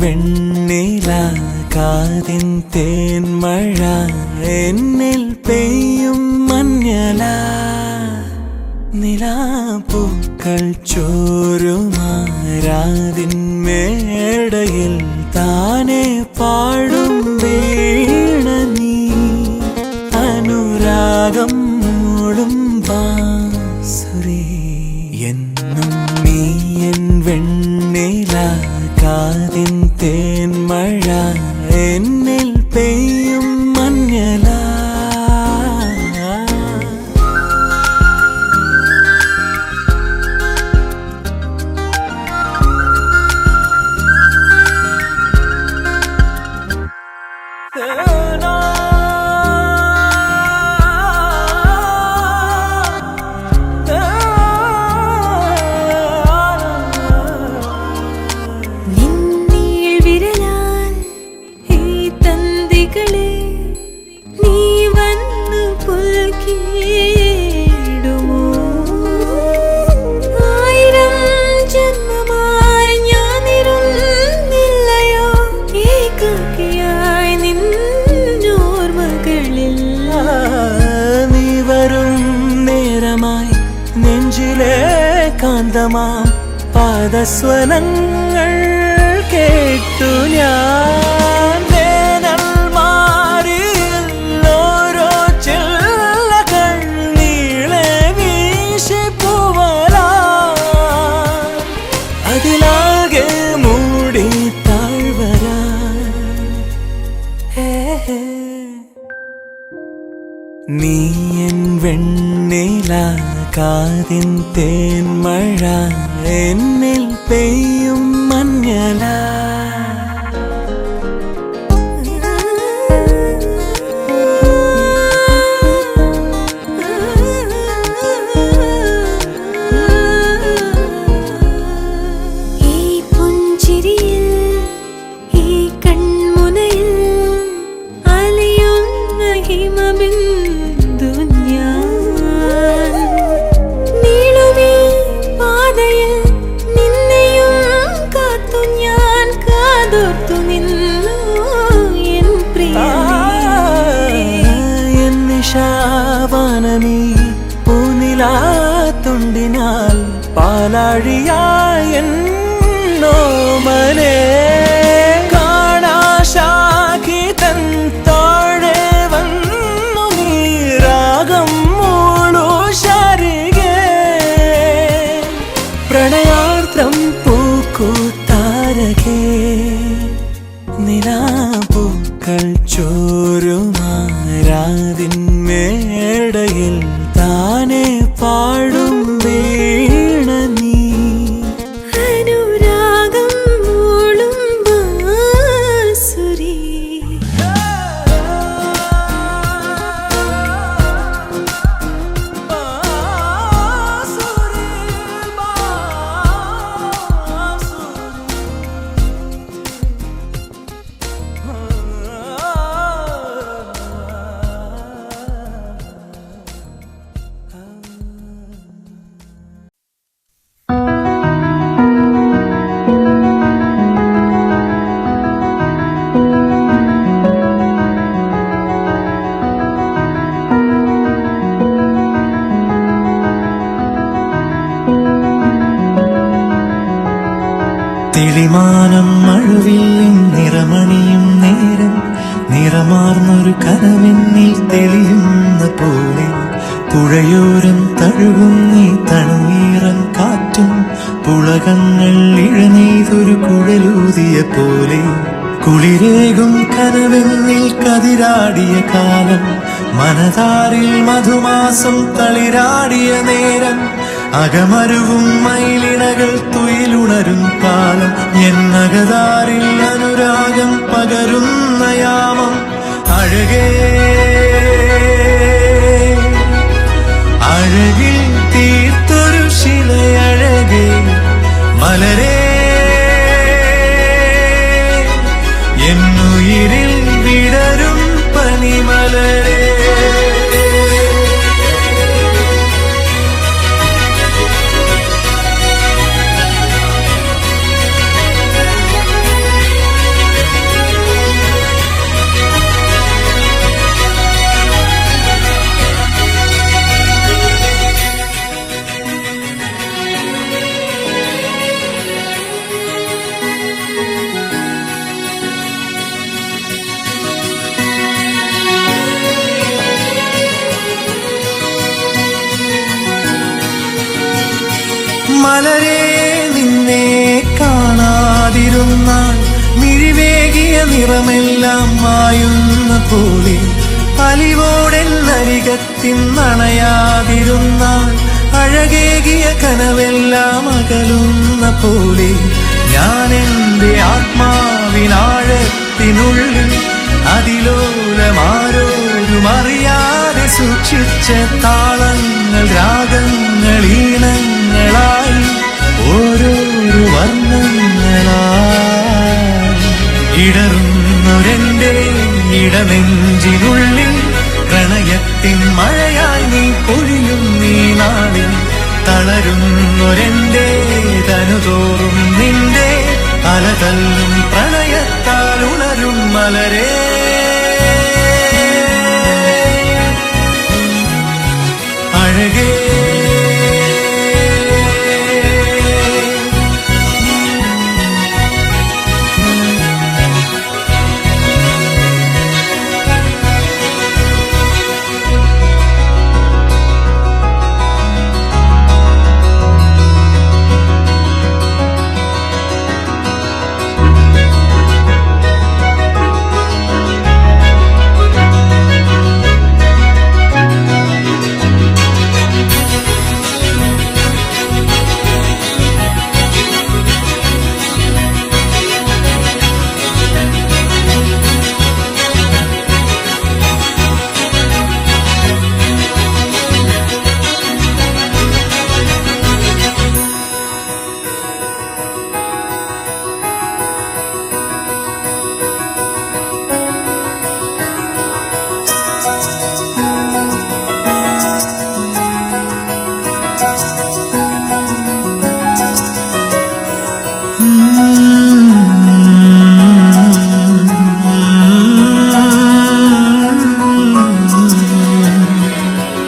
വെണ്ണില കാതിൻ തേന്മഴ എന്നിൽ പെയ്യും മഞ്ഞല നിലാപ്പൂക്കൾ ചോരുമാരാതിൻ മേടയിൽ താനെ പാടും വീണ നീ അനുരാഗം മൂളും ബാസുരി എന്നും നീ എൻ വെണ്ണില കാതിൻ തേന്മഴ എന്നിൽ പെയ്യും മഞ്ഞല കാന്തമാം പാദസ്വനങ്ങൾ കേട്ടു ഞാൻ വേനൽ മാറിയിൽ ഓരോ ചില്ലകൾ നീളെ വീശി പൂവലാ അതിലാകെ മൂടി താഴ്വരാ നീ എൻ വെണ്ണില കാതിൻ തേന്മഴ എന്നിൽ പെയ്യും മഞ്ഞല പൂനിലാത്തുണ്ടിനാൽ പാലാഴിയായെന്നോമലേ കാണാശാഖി തൻ താഴെ വന്നു നീരാഗം മൂളു ശരികെ പ്രണയാർദ്രം പൂക്കൂത്താരകേ നിലാപ്പൂക്കൾ ചോരുമാരാതിൻ മേടയിൽ താനെ പാടും വീണ നീ അനുരാഗം മൂളും ബാസുരി തെളിമാനം മഴവില്ലിൻ നിറമണിയും നേരം നിറമാർന്നൊരു കനവെന്നിൽ തെളിയുന്ന പോലെ പുഴയോരം തഴുകുന്നീ തണുനീറൻ കാറ്റും പുളകങ്ങൾ ഇഴനെയ്തൊരു കുഴലൂതിയ പോലെ കുളിരേകും കനവെന്നിൽ കതിരാടിയ കാലം മനതാരിൽ മധുമാസം തളിരാടിയ നേരം അകമരുവും മയിലിണകൾ തുയിലുണരും കാലം എന്നകതാരിൽ അനുരാഗം പകരുന്ന യാമം അഴകേ അഴകിൽ തീർത്തൊരു ശിലയഴകേ മലരേ എന്നുയിരിൽ വിടരും പനിമലരേ മലരെ നിന്നെ കാണാതിരുന്നാൽ മിഴിവേകിയ നിറമെല്ലാം മായുന്ന പോലെ അലിവോടെന്നരികത്തിന്നണയാതിരുന്നാൽ അഴകേകിയ കനവെല്ലാം അകലുന്ന പോലെ ഞാൻ എൻ്റെ ആത്മാവിനാഴത്തിനുള്ളിൽ അതിലോലമാരോരും അറിയാതെ സൂക്ഷിച്ച താളങ്ങൾ രാഗങ്ങൾ ഈണങ്ങളായി ഓരോരോ വർണ്ണങ്ങളായി ഇടറുന്നൊരെൻ്റെ ഇടനെഞ്ചിനുള്ളിൽ പ്രണയത്തിൻ മഴയായി നീ പൊഴിയും നീ നാളിൽ തളരുന്നൊരെൻ്റെ തനുതോറും നിന്റെ അലതല്ലും പ്രണയത്താൽ ഉണരും മലരേ അഴകേ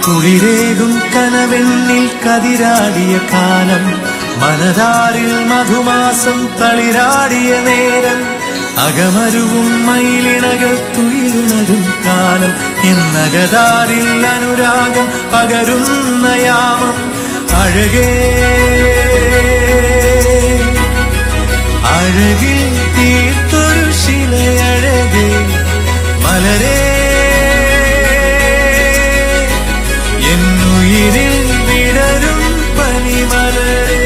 കുളിരേകും കനവെണ്ണിൽ കതിരാടിയ കാലം മനതാരിൽ മധുമാസം തളിരാടിയ നേരം അകമരുവും മയിലിണകൾ തുയിലുണരും കാലം എന്നകതാരിൽ അനുരാഗം പകരുന്ന യാമം അഴകേ അഴകിൽ തീർത്തൊരു ശിലയഴകേ മലരേ എന്നുയിരിൽ വിടരും പനിമലരേ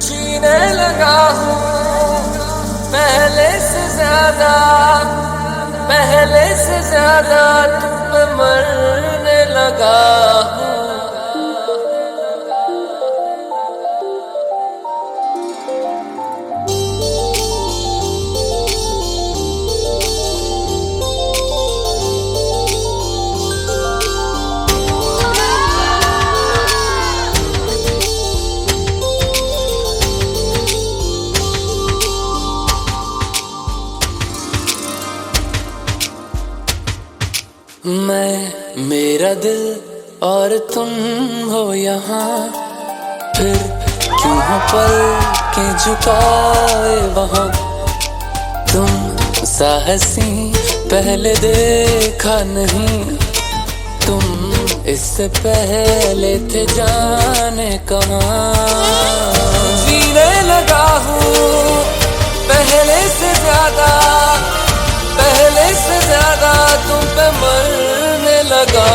जीने लगा हूँ पहले से ज्यादा तुम पे मरने लगा हूँ मैं मेरा दिल और तुम हो यहाँ फिर क्यों हो पल के झुकाए वहाँ तुम साहसी पहले देखा नहीं तुम इससे पहले थे जाने कहाँ जीने लगा हूँ पहले से ज्यादा तुम पे मरने लगा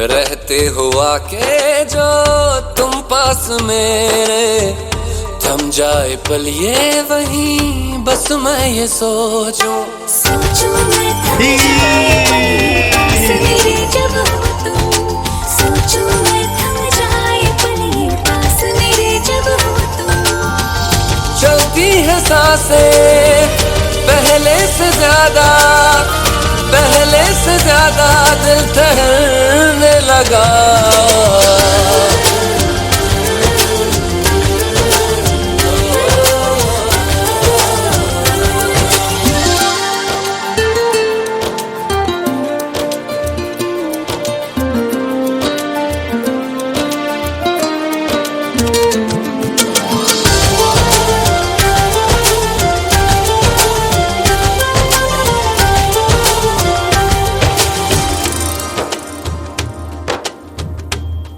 रहते हुआ के जो तुम पास मेरे, थम जाए पल ये वहीं बस मैं ये सोचूं मैं थम जाए पल पास मेरे जब हो तुम। सोचूं मैं थम जाए पल पास मेरे जब हो तुम। चलती है सांसें पहले से ज्यादा, पहले से ज्यादा दिल ठहरने लगा।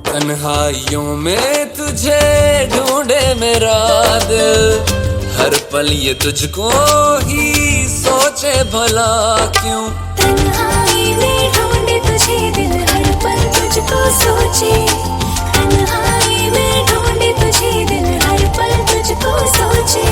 तन्हाइयों में तुझे ढूंढे मेरा दिल, हर पल ये तुझको ही सोचे भला क्यों। तन्हाई में ढूंढे तुझे दिल, हर पल तुझको सोचे। तन्हाई में ढूंढे तुझे दिल, हर पल तुझको सोचे।